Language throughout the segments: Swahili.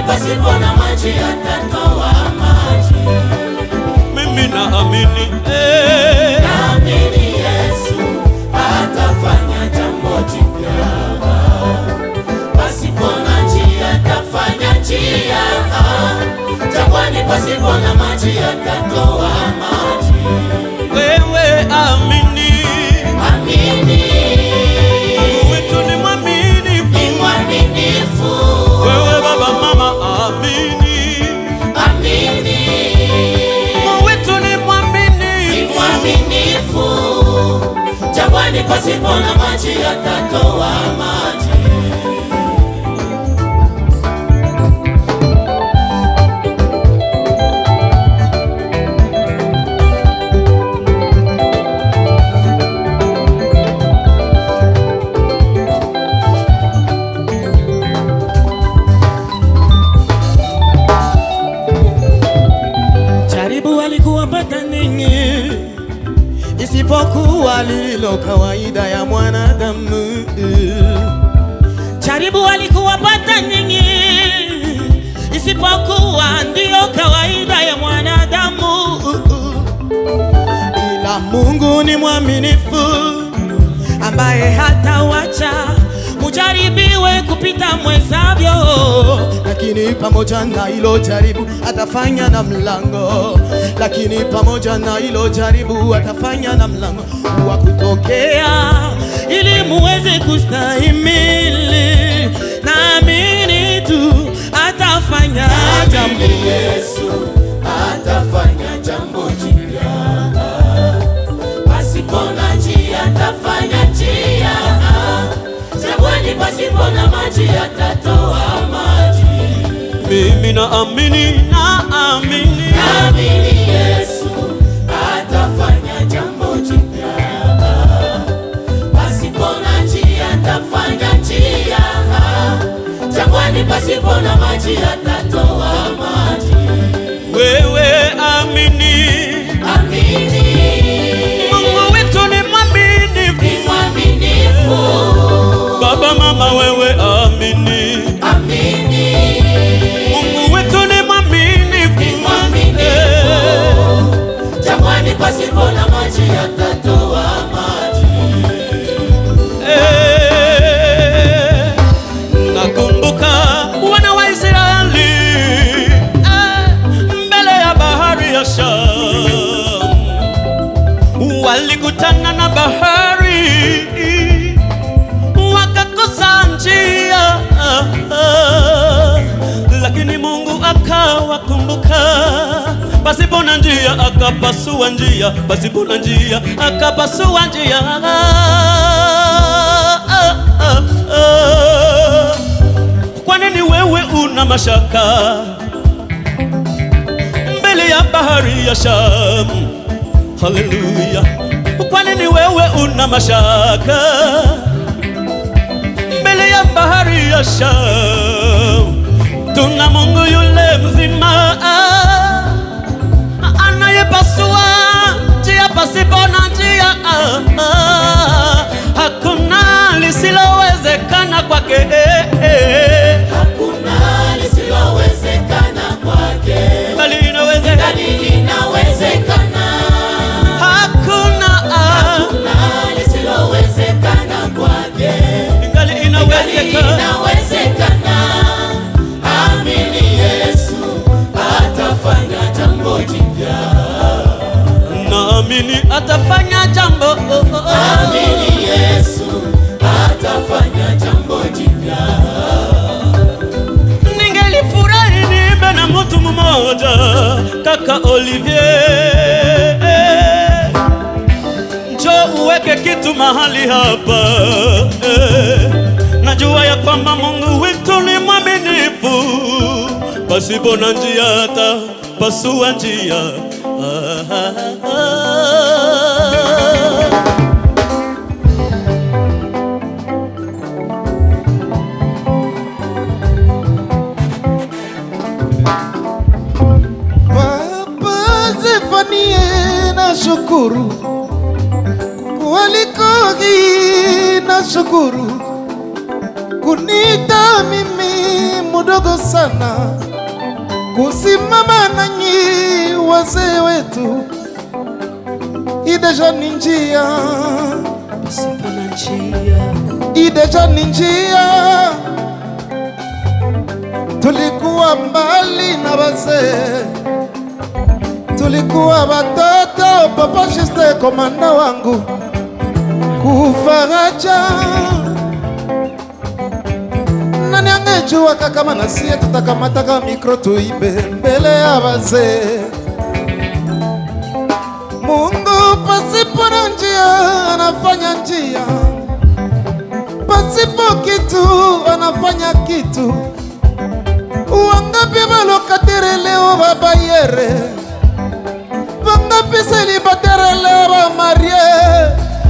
pasipo na maji atatoa maji. Mimi naamini, naamini Yesu atafanya jambo jipya. Pasipo na njia atafanya njia, jangwani pasipo na maji atatoa maji. Wewe amini, amini, Mungu wetu ni mwaminifu, ni mwaminifu. Wewe baba mama amini, amini, Mungu wetu ni mwaminifu, ni mwaminifu. Jangwani pasipo na maji atatoa maji. Alikuwapata ninyi isipokuwa lilo kawaida ya mwanadamu. Jaribu alikuwapata ninyi isipokuwa ndio kawaida ya mwanadamu, ila Mungu ni mwaminifu ambaye hatawacha mujaribiwe kupita mwezavyo, lakini pamoja na hilo jaribu atafanya na mlango, lakini pamoja na hilo jaribu atafanya na mlango wa kutokea ili muweze kustahimili. Naamini tu atafanya jambo. Yesu atafanya jambo jipya. Pasipo na njia atafanya njia, jangwani pasipo na maji atatoa maji. mimi naamini, naamini, naamini Yesu atafanya jambo jipya. Pasipo na njia atafanya njia, jangwani pasipo na maji atatoa maji. wewe amini, amini, Mungu wetu ni mwaminifu, ni mwaminifu. baba mama wewe amini, amini, Mungu wetu ni mwaminifu, ni mwaminifu. Jangwani pasipo na maji atatoa maji. Nakumbuka wana wa Israeli mbele ya bahari ya Shamu, walikutana na bahari wakakosa njia, lakini Mungu akawakumbuka. Pasipo na njia akapasua njia, pasipo na njia akapasua njia. Kwa nini wewe una mashaka mbele ya bahari ya Shamu? Haleluya! Kwa nini wewe una mashaka mbele ya bahari ya Shamu? Tuna Mungu yule mzima anayepasua njia pasipo na njia. Hakuna lisilowezekana kwake, hakuna lisilowezekana kwake, bali inawezekana, bali inawezekana. Hakuna lisilowezekana kwake, bali inawezekana. Amini Yesu atafanya jambo jipya. Naamini atafanya jambo. Amini Yesu atafanya jambo jipya. Ningelifurahi niimbe na mtu Baba. Najua ya kwamba Mungu wetu ni mwaminifu, pasipo na njia hata pasua njia. Baba Zefania na shukuru walikogi na shukuru kunita mimi mudogo sana kusimama nanyi wazee wetu. Ideja ni njia, Pasipo na njia, ideja ni njia. Tulikuwa mbali na wazee, tulikuwa watoto. Papa Juste komanda wangu kufaraja, nani angejua kama nasie tutakamataka mikro tuibe mbele ya wazee. Mungu pasipo na njia anafanya njia, pasipo kitu anafanya kitu. Wangapi balokatire leo babayere, wangapi selibatere leo bamarie.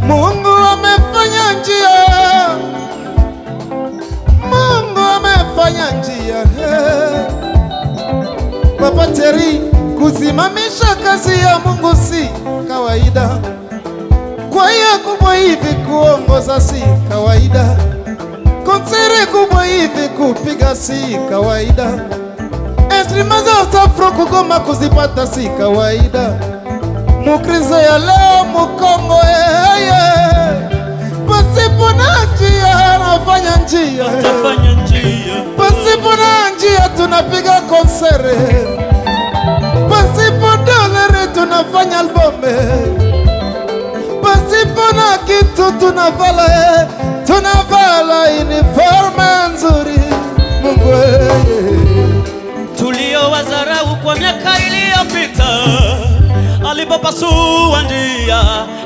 Mungu amefanya njia, Mungu amefanya njia. Papa Teri, kusimamisha kazi ya Mungu si kawaida, kwa hiyo kubwa hivi kuongoza si kawaida, konsere kubwa hivi kupiga si kawaida, instruments za afro kugoma kuzipata si kawaida. Mukristo ya leo Mukongo pasipo na njia anafanya njia, atafanya njia. pasipo na njia tunapiga konsere, pasipo dolari tunafanya albome, pasipo na kitu tunavala uniforme nzuri. Mungu Tulio wazarau kwa miaka iliyopita, alipopasua njia,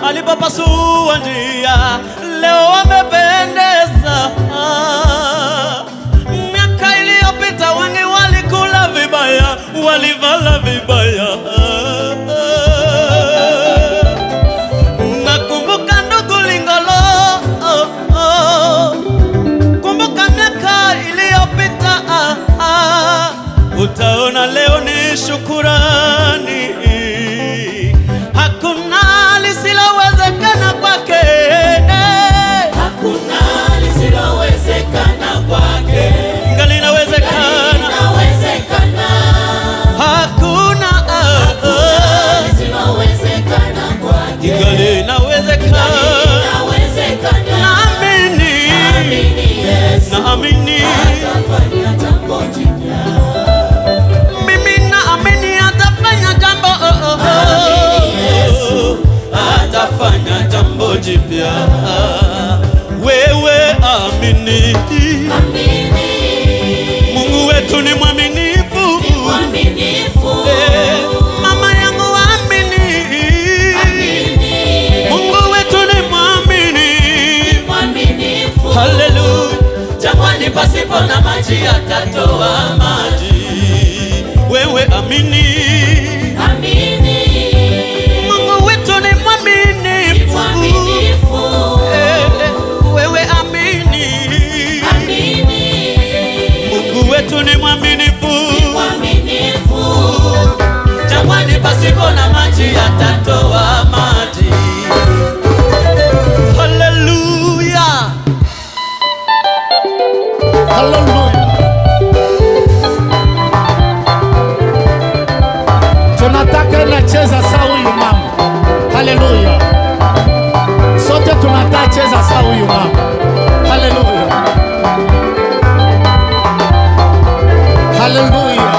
alipopasua njia, leo wamependeza. Miaka iliyopita wengi walikula vibaya, walivala vibaya. Nakumbuka ndugu Lingolo, kumbuka miaka iliyopita. Utaona leo ni shukurani, hakuna lisilowezekana kwake, Hakuna lisilowezekana kwake. ngali inawezekana. Inawezekana. Hakuna Lisilowezekana kwake. ngali inawezekana. Inawezekana. Naamini, Amini Yesu naamini, atafanya jambo jipya. mimi naamini atafanya jambo. Amini Yesu Atafanya jambo jipya. Wewe amini, amini. Mungu wetu ni mwaminifu. Mwaminifu. Mama yangu amini, Amini. Mungu wetu ni mwaminifu. Mwaminifu. Haleluya. Jangwani pasipo na maji atatoa maji. Wewe amini, Amini. Mungu wetu ni mwaminifu. Mwaminifu. Wewe amini, Amini. Mungu wetu ni mwaminifu. Mwaminifu. Jangwani pasipo na maji atatoa maji. Haleluya. haleluya. Tunataka nacheza saa huyu mama, haleluya. Sote tunataka cheza saa huyu mama, haleluya, haleluya.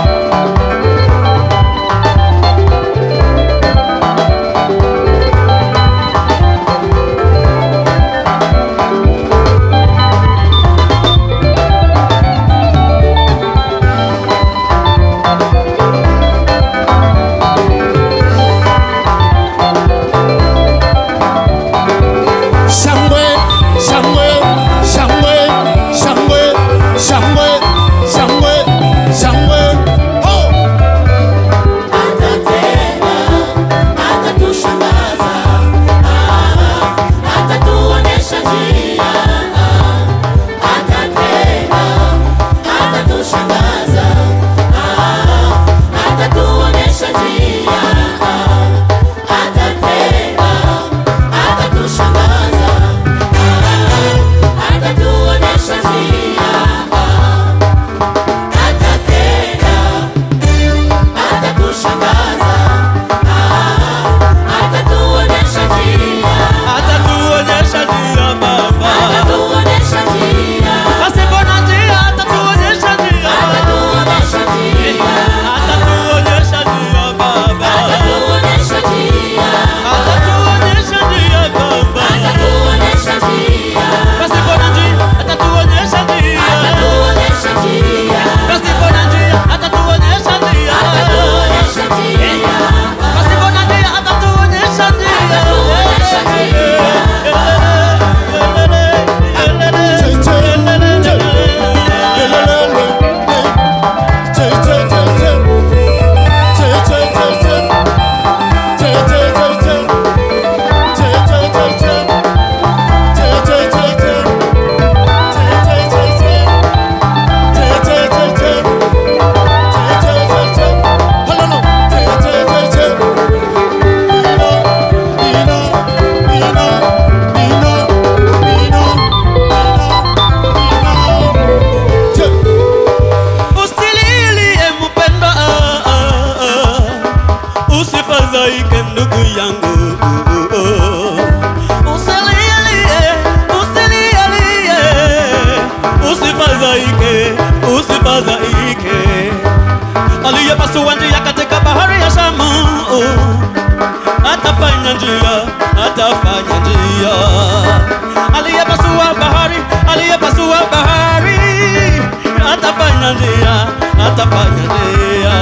Shangwe ndugu yangu, usilialie, usilialie, usifadhaike, usifadhaike. Aliyepasua njia katika bahari ya Shamu atafanya njia, atafanya njia. Aliyepasua bahari, aliyepasua bahari atafanya njia, atafanya njia.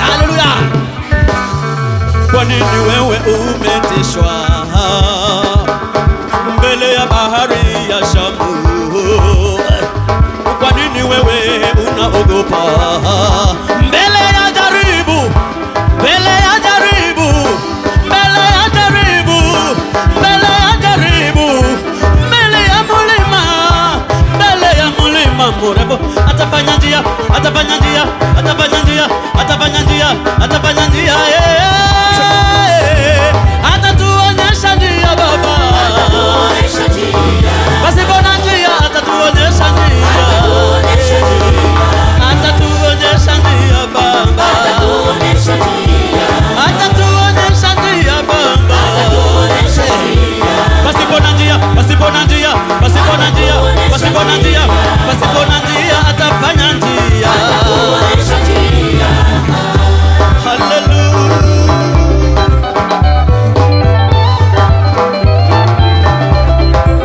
Haleluya! Kwa nini wewe umetishwa mbele ya bahari ya Shamu? Kwa nini wewe unaogopa mbele ya jaribu, mbele ya jaribu, mbele ya jaribu, mbele ya jaribu, mbele ya mulima, mbele ya mulima mrefu? Atafanya njia, atafanya njia, atafanya njia, atafanya njia, atafanya njia. Atatuonyesha njia Baba, atatuonyesha njia, pasipo na njia atatuonyesha njia, atatuonyesha njia Baba, atatuonyesha njia, atatuonyesha njia Baba, atatuonyesha njia, pasipo na njia, pasipo na njia, pasipo na njia, pasipo na njia, pasipo na njia atafanya njia, atatuonyesha njia. haleluya.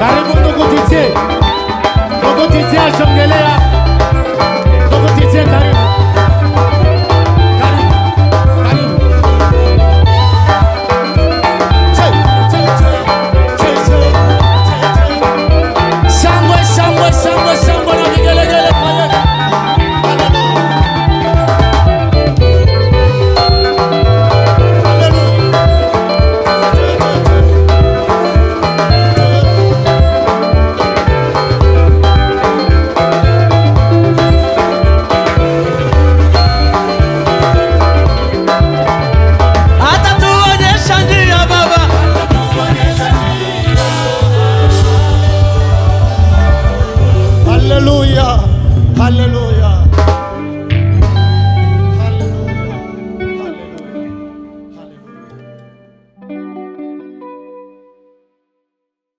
Karibu ndugu Titie, ndugu Titie ashongelea, ndugu Titie karibu, karibu, karibu. Shangwe, shangwe, shangwe, shangwe na vigelegele pale. Atatuonyesha njia Baba, Haleluya, haleluya.